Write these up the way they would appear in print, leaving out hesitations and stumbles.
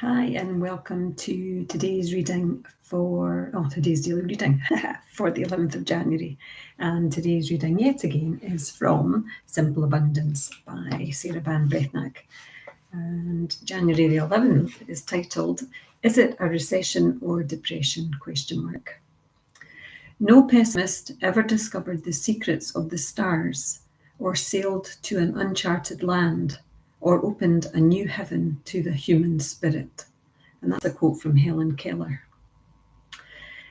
Hi, and welcome to today's reading today's daily reading for the 11th of January. And today's reading, yet again, is from Simple Abundance by Sarah Ban Breathnachs. And January the 11th is titled, Is it a Recession or Depression? No pessimist ever discovered the secrets of the stars, or sailed to an uncharted land, or opened a new heaven to the human spirit. And that's a quote from Helen Keller.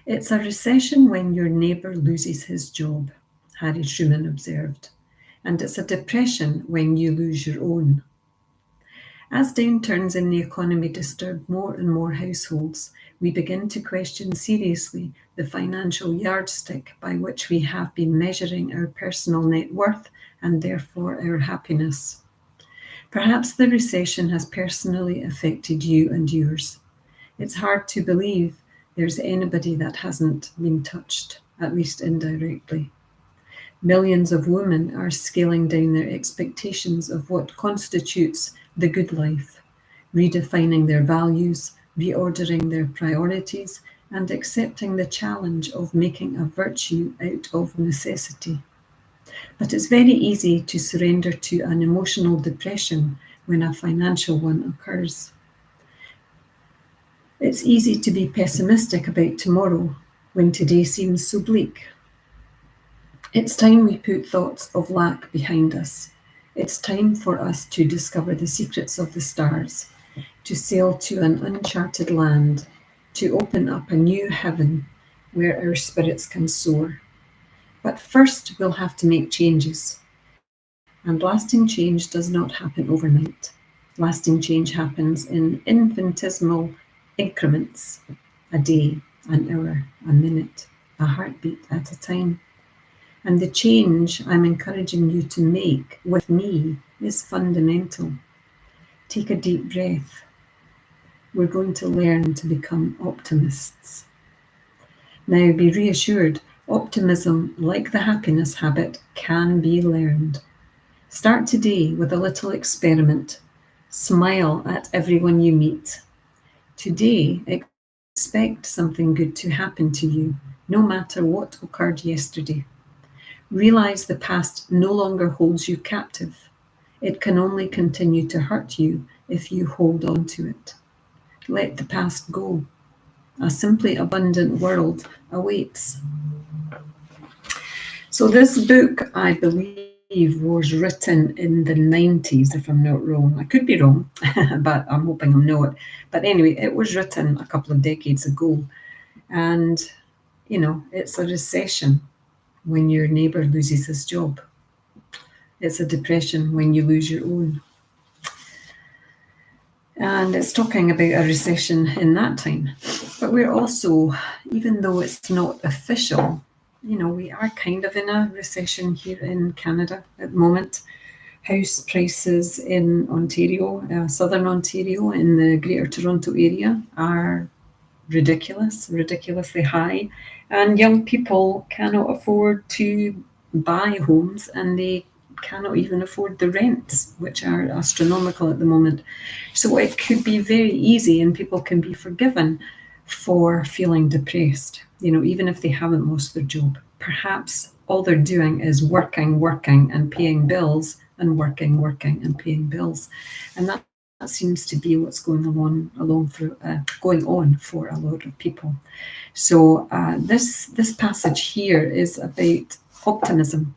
It's a recession when your neighbour loses his job, Harry Truman observed, and it's a depression when you lose your own. As downturns in the economy disturb more and more households, we begin to question seriously the financial yardstick by which we have been measuring our personal net worth and therefore our happiness. Perhaps the recession has personally affected you and yours. It's hard to believe there's anybody that hasn't been touched, at least indirectly. Millions of women are scaling down their expectations of what constitutes the good life, redefining their values, reordering their priorities, and accepting the challenge of making a virtue out of necessity. But it's very easy to surrender to an emotional depression when a financial one occurs. It's easy to be pessimistic about tomorrow when today seems so bleak. It's time we put thoughts of lack behind us. It's time for us to discover the secrets of the stars, to sail to an uncharted land, to open up a new heaven where our spirits can soar. But first, we'll have to make changes. And lasting change does not happen overnight. Lasting change happens in infinitesimal increments, a day, an hour, a minute, a heartbeat at a time. And the change I'm encouraging you to make with me is fundamental. Take a deep breath. We're going to learn to become optimists. Now, be reassured, optimism, like the happiness habit, can be learned. Start today with a little experiment. Smile at everyone you meet. Today, expect something good to happen to you, no matter what occurred yesterday. Realize the past no longer holds you captive. It can only continue to hurt you if you hold on to it. Let the past go. A simply abundant world awaits. So this book, I believe, was written in the 90s, if I'm not wrong. I could be wrong, but I'm hoping I'm not. But anyway, it was written a couple of decades ago. And, it's a recession when your neighbour loses his job. It's a depression when you lose your own. And it's talking about a recession in that time. But we're also, even though it's not official, we are kind of in a recession here in Canada at the moment. House prices in Ontario, southern Ontario, in the Greater Toronto area are ridiculously high. And young people cannot afford to buy homes, and they cannot even afford the rents, which are astronomical at the moment. So it could be very easy, and people can be forgiven for feeling depressed, even if they haven't lost their job. Perhaps all they're doing is working and paying bills, and working and paying bills. And that seems to be what's going on for a lot of people. So this passage here is about optimism.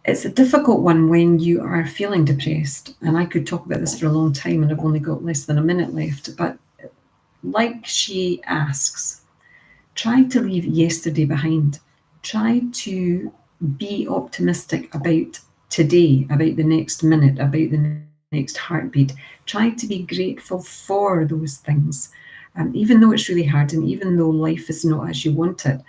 It's a difficult one when you are feeling depressed, and I could talk about this for a long time, and I've only got less than a minute left. But like she asks, try to leave yesterday behind. Try to be optimistic about today, about the next minute, about the next heartbeat. Try to be grateful for those things, even though it's really hard, and even though life is not as you want it.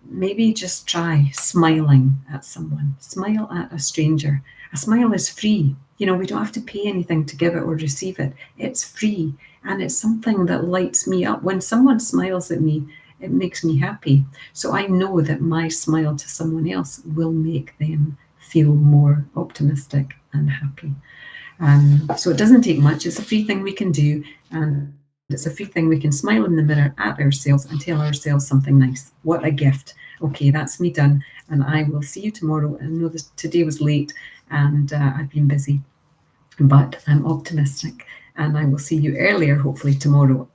Maybe just try smiling at someone. Smile at a stranger. A smile is free. We don't have to pay anything to give it or receive it. It's free, and it's something that lights me up. When someone smiles at me, it makes me happy. So I know that my smile to someone else will make them feel more optimistic and happy. So it doesn't take much. It's a free thing we can do, and it's a free thing we can smile in the mirror at ourselves and tell ourselves something nice. What a gift. Okay, that's me done, and I will see you tomorrow. I know that today was late and I've been busy, but I'm optimistic, and I will see you earlier, hopefully tomorrow.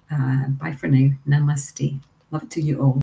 Bye for now. Namaste. Love to you all.